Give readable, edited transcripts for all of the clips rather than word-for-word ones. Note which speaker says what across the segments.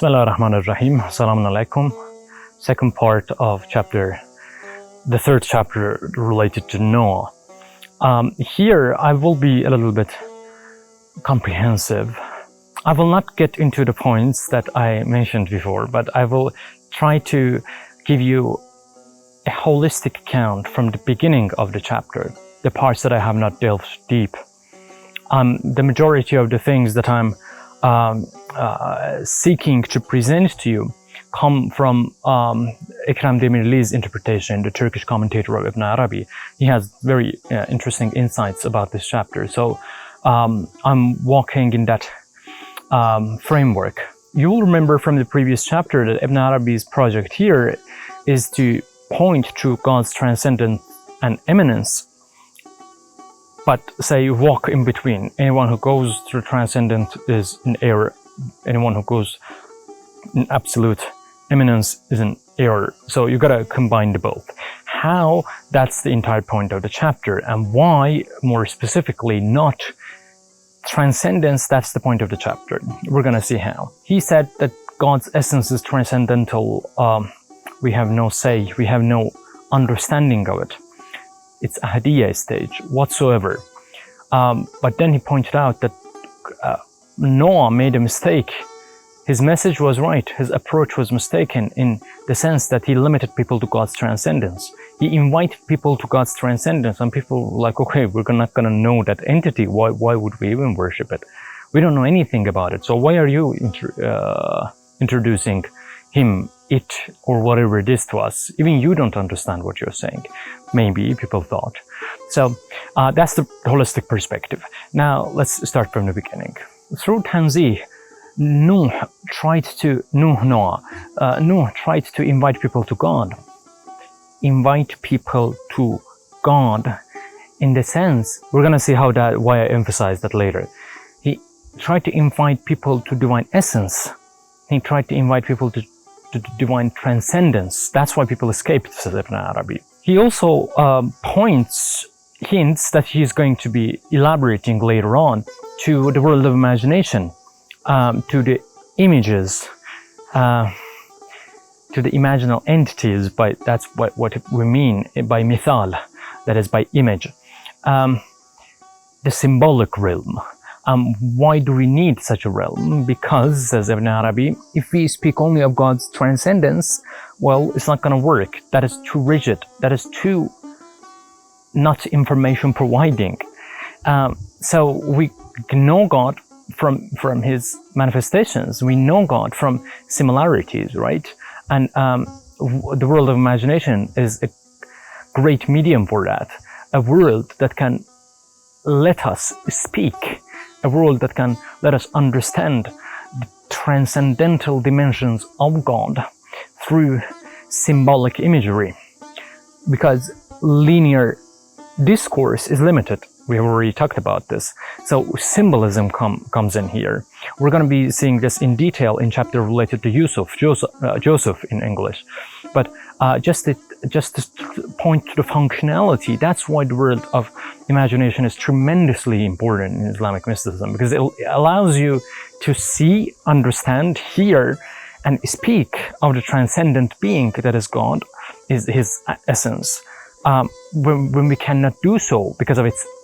Speaker 1: Bismillah ar-Rahman ar-Rahim. Assalamu alaikum. Second part of the third chapter related to Noah. Here I will be a little bit comprehensive. I will not get into the points that I mentioned before, but I will try to give you a holistic account from the beginning of the chapter, the parts that I have not delved deep. The majority of the things that I'm seeking to present to you come from Ikram Demirli's interpretation, the Turkish commentator of Ibn Arabi. He has very interesting insights about this chapter. So I'm walking in that framework. You will remember from the previous chapter that Ibn Arabi's project here is to point to God's transcendence and eminence, but say walk in between. Anyone who goes through transcendence is in error. Anyone who goes in absolute eminence is in error. So you gotta combine the both. How? That's the entire point of the chapter, and why, more specifically, not transcendence. That's the point of the chapter. We're gonna see how. He said that God's essence is transcendental. We have no say, we have no understanding of it. It's a hadiyah stage whatsoever. But then he pointed out that Noah made a mistake. His message was right, his approach was mistaken in the sense that he limited people to God's transcendence. He invited people to God's transcendence, and people were like, okay, we're not gonna know that entity, why would we even worship it? We don't know anything about it, so why are you introducing him, it, or whatever it is to us? Even you don't understand what you're saying. Maybe people thought. So that's the holistic perspective. Now let's start from the beginning. Through Tanzih, Noah tried to invite people to God. Invite people to God in the sense, we're gonna see why I emphasize that later. He tried to invite people to divine essence. He tried to invite people to divine transcendence. That's why people escaped, says Ibn Arabi. He also hints that he's going to be elaborating later on to the world of imagination, to the images, to the imaginal entities. That's what we mean by mithal, that is by image, the symbolic realm. Why do we need such a realm? Because, says Ibn Arabi, if we speak only of God's transcendence, well, it's not going to work. That is too rigid. That is too not information providing. So we know God from his manifestations. We know God from similarities, right? And the world of imagination is a great medium for that. A world that can let us speak. A world that can let us understand the transcendental dimensions of God through symbolic imagery. Because linear discourse is limited. We have already talked about this. So symbolism comes in here. We're going to be seeing this in detail in chapter related to Joseph in English. But just to point to the functionality, that's why the world of imagination is tremendously important in Islamic mysticism, because it allows you to see, understand, hear, and speak of the transcendent being that is God, is his essence. When we cannot do so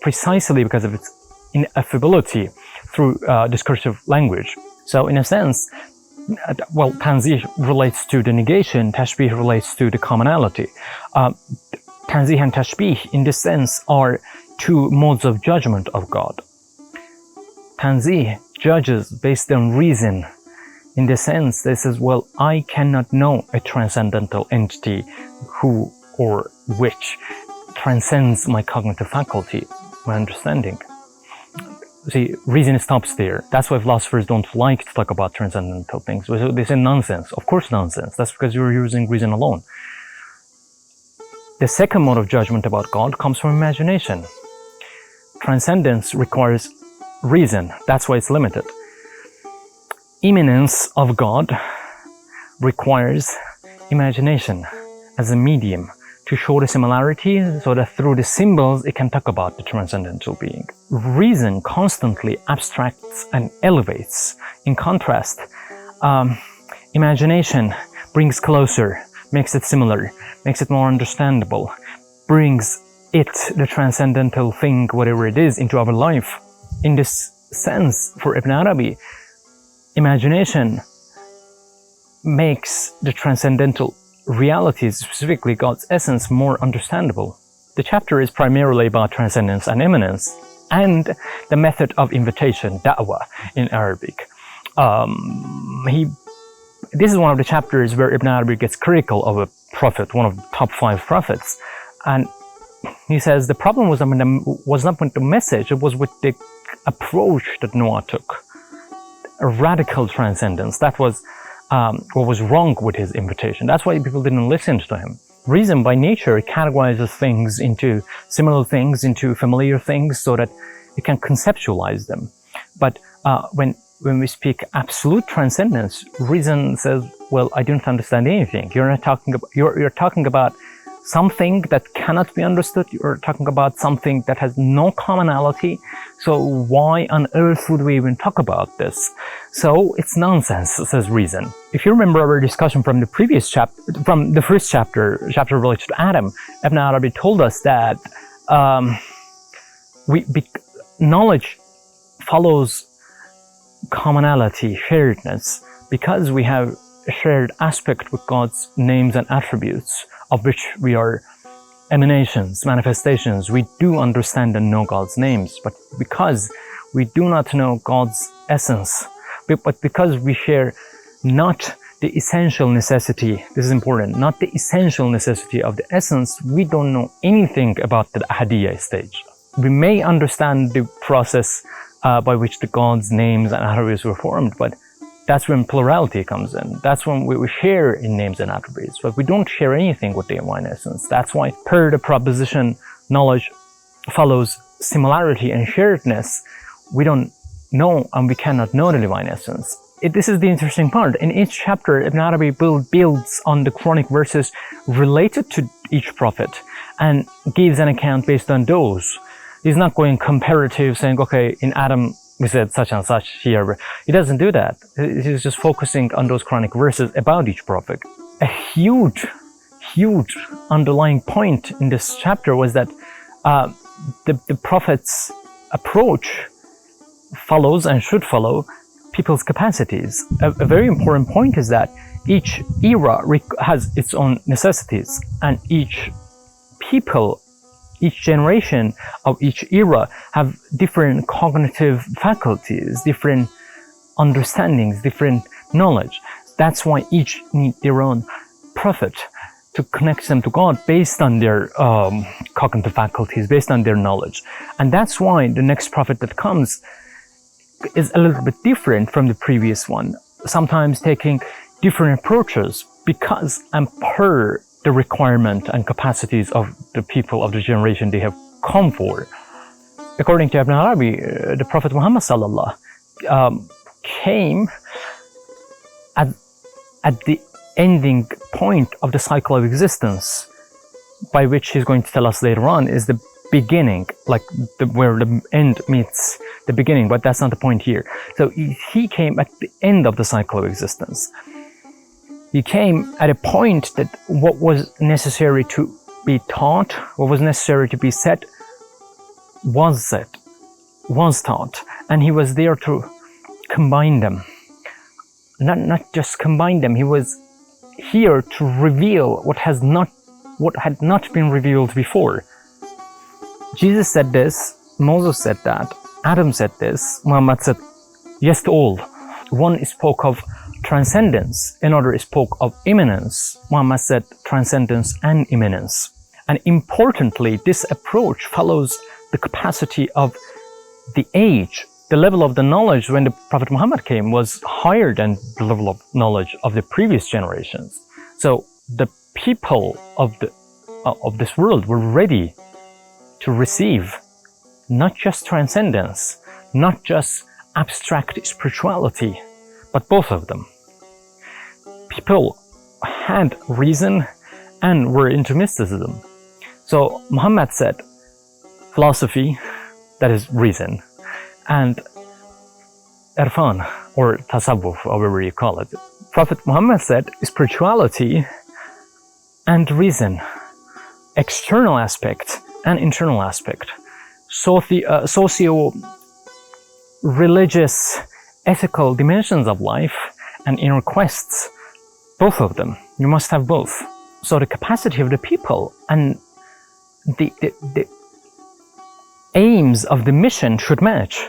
Speaker 1: precisely because of its ineffability through discursive language. So in a sense, well, Tanzih relates to the negation, Tashbih relates to the commonality. Tanzih and Tashbih, in this sense, are two modes of judgment of God. Tanzih judges based on reason. In the sense, this is, well, I cannot know a transcendental entity who or which transcends my cognitive faculty, my understanding. See, reason stops there. That's why philosophers don't like to talk about transcendental things. They say nonsense. Of course nonsense. That's because you're using reason alone. The second mode of judgment about God comes from imagination. Transcendence requires reason. That's why it's limited. Eminence of God requires imagination as a medium to show the similarity, so that through the symbols it can talk about the transcendental being. Reason constantly abstracts and elevates. In contrast, Imagination brings closer, makes it similar, makes it more understandable, brings it, the transcendental thing, whatever it is, into our life. In this sense, for Ibn Arabi, imagination makes the transcendental realities, specifically God's essence, more understandable. The chapter is primarily about transcendence and immanence, and the method of invitation, da'wah in Arabic. This is one of the chapters where Ibn Arabi gets critical of a prophet, one of the top 5 prophets, and he says the problem was not with the message, it was with the approach that Noah took. A radical transcendence. That was what was wrong with his invitation. That's why people didn't listen to him. Reason by nature categorizes things into similar things, into familiar things, so that it can conceptualize them. But when we speak absolute transcendence, reason says, well, I don't understand anything. You're talking about something that cannot be understood. You're talking about something that has no commonality. So why on earth would we even talk about this? So it's nonsense, says reason. If you remember our discussion from the previous chapter, from the first chapter related to Adam, Ibn Arabi told us that knowledge follows commonality, sharedness, because we have a shared aspect with God's names and attributes, of which we are emanations, manifestations. We do understand and know God's names, but because we do not know God's essence, but because we share not the essential necessity, this is important, not the essential necessity of the essence, we don't know anything about the ahadiyya stage. We may understand the process by which the God's names and attributes were formed, but that's when plurality comes in. That's when we share in names and attributes, but we don't share anything with the divine essence. That's why, per the proposition, knowledge follows similarity and sharedness. We don't know and we cannot know the divine essence. This is the interesting part. In each chapter, Ibn Arabi builds on the Quranic verses related to each prophet and gives an account based on those. He's not going comparative, saying, okay, in Adam, we said such and such here. He doesn't do that. He's just focusing on those Quranic verses about each prophet. A huge underlying point in this chapter was that the prophet's approach follows and should follow people's capacities. A very important point is that each era has its own necessities, and each generation of each era have different cognitive faculties, different understandings, different knowledge. That's why each need their own prophet to connect them to God based on their cognitive faculties, based on their knowledge. And that's why the next prophet that comes is a little bit different from the previous one, sometimes taking different approaches because and per the requirement and capacities of the people of the generation they have come for. According to Ibn Arabi, the Prophet Muhammad came at the ending point of the cycle of existence, by which he's going to tell us later on is the beginning, like where the end meets the beginning, but that's not the point here. So he came at the end of the cycle of existence. He came at a point that what was necessary to be taught, what was necessary to be said, was said, was taught. And he was there to combine them. Not just combine them, he was here to reveal what had not been revealed before. Jesus said this, Moses said that, Adam said this, Muhammad said yes to all. One spoke of transcendence, another spoke of immanence. Muhammad said transcendence and immanence. And importantly, this approach follows the capacity of the age. The level of the knowledge when the Prophet Muhammad came was higher than the level of knowledge of the previous generations. So the people of this world were ready to receive not just transcendence, not just abstract spirituality, but both of them. People had reason and were into mysticism. So Muhammad said philosophy, that is reason, and irfan or tasawwuf, however you call it. Prophet Muhammad said spirituality and reason, external aspect and internal aspect, socio-religious, ethical dimensions of life and inner quests, both of them. You must have both. So the capacity of the people and the aims of the mission should match.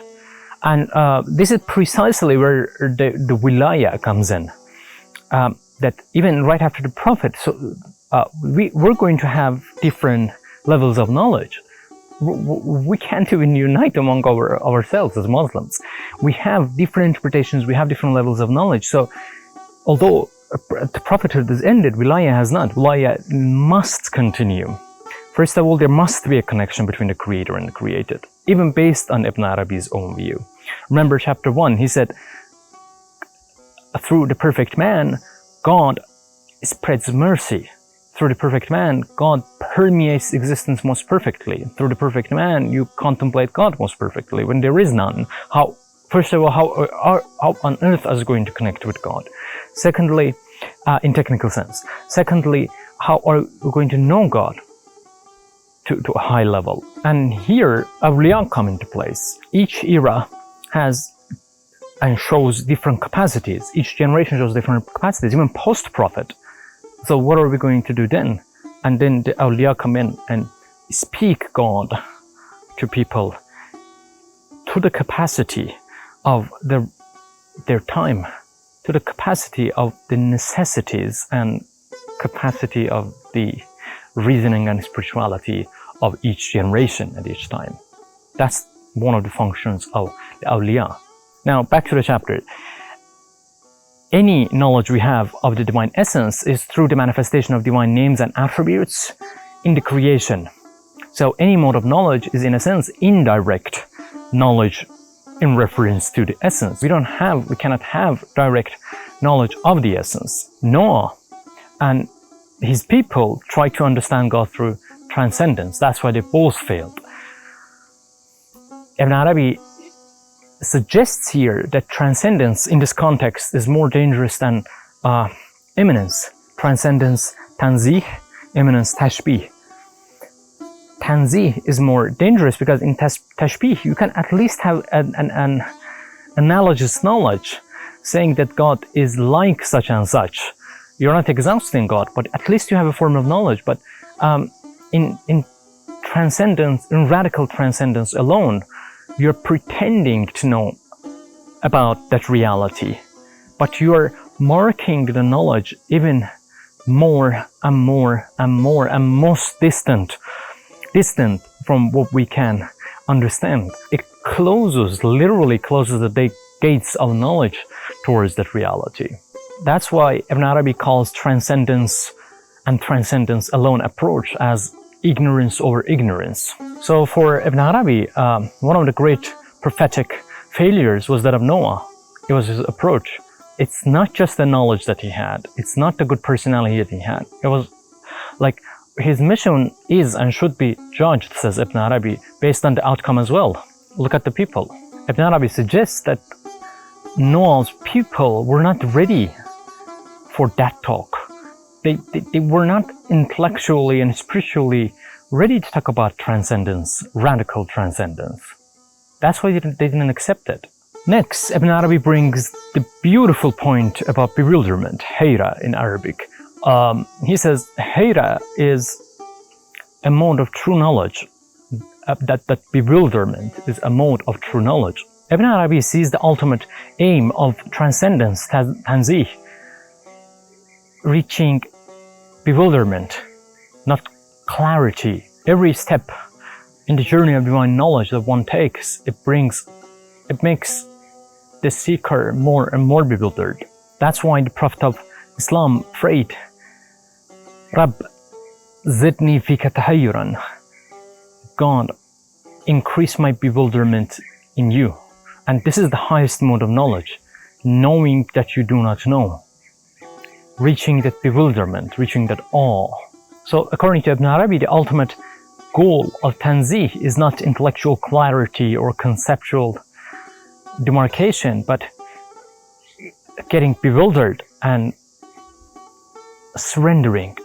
Speaker 1: And this is precisely where the wilaya comes in. That even right after the Prophet, we're going to have different levels of knowledge. We can't even unite among ourselves as Muslims. We have different interpretations, we have different levels of knowledge. So although the prophethood has ended, wilaya has not. Wilaya must continue. First of all, there must be a connection between the creator and the created, even based on Ibn Arabi's own view. Remember chapter 1, he said, through the perfect man, God spreads mercy. Through the perfect man, God permeates existence most perfectly. Through the perfect man, you contemplate God most perfectly. When there is none, first of all, how on earth are you going to connect with God? Secondly, in technical sense. Secondly, how are you going to know God to a high level? And here, awliya come into place. Each era has and shows different capacities. Each generation shows different capacities, even post-prophet. So what are we going to do then? And then the awliya come in and speak God to people to the capacity of their time, to the capacity of the necessities and capacity of the reasoning and spirituality of each generation at each time. That's one of the functions of the awliya. Now back to the chapter. Any knowledge we have of the divine essence is through the manifestation of divine names and attributes in the creation. So any mode of knowledge is in a sense indirect knowledge in reference to the essence. We cannot have direct knowledge of the essence. Noah and his people tried to understand God through transcendence. That's why they both failed. Ibn Arabi suggests here that transcendence in this context is more dangerous than eminence. Transcendence, tanzih, eminence, tashbih. Tanzih is more dangerous because in tashbih you can at least have an analogous knowledge, saying that God is like such and such. You're not exhausting God, but at least you have a form of knowledge. But in transcendence, in radical transcendence alone, you're pretending to know about that reality, but you're marking the knowledge even more and more and more and most distant from what we can understand. It literally closes the gates of knowledge towards that reality. That's why Ibn Arabi calls transcendence and transcendence alone approach as ignorance over ignorance. So for Ibn Arabi, one of the great prophetic failures was that of Noah. It was his approach. It's not just the knowledge that he had. It's not the good personality that he had. It was like his mission is and should be judged, says Ibn Arabi, based on the outcome as well. Look at the people. Ibn Arabi suggests that Noah's people were not ready for that talk. They were not intellectually and spiritually ready to talk about transcendence, radical transcendence. That's why they didn't accept it. Next, Ibn Arabi brings the beautiful point about bewilderment, hayra in Arabic. He says, hayra is a mode of true knowledge. That bewilderment is a mode of true knowledge. Ibn Arabi sees the ultimate aim of transcendence, tanzih, reaching bewilderment, not clarity. Every step in the journey of divine knowledge that one takes, it makes the seeker more and more bewildered. That's why the Prophet of Islam prayed, Rabb, zidni fika tahayyuran. God, increase my bewilderment in you. And this is the highest mode of knowledge, knowing that you do not know. Reaching that bewilderment, reaching that awe. So according to Ibn Arabi, the ultimate goal of tanzih is not intellectual clarity or conceptual demarcation, but getting bewildered and surrendering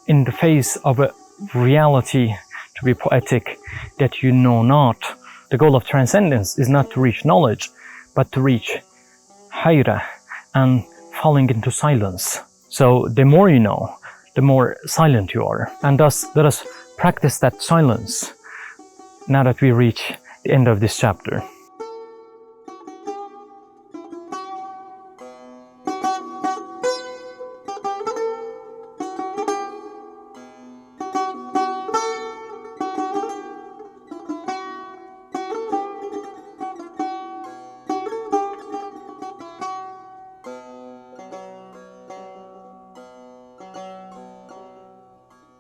Speaker 1: in the face of a reality, to be poetic, that you know not. The goal of transcendence is not to reach knowledge, but to reach hayra and falling into silence. So the more you know, the more silent you are. And thus, let us practice that silence now that we reach the end of this chapter.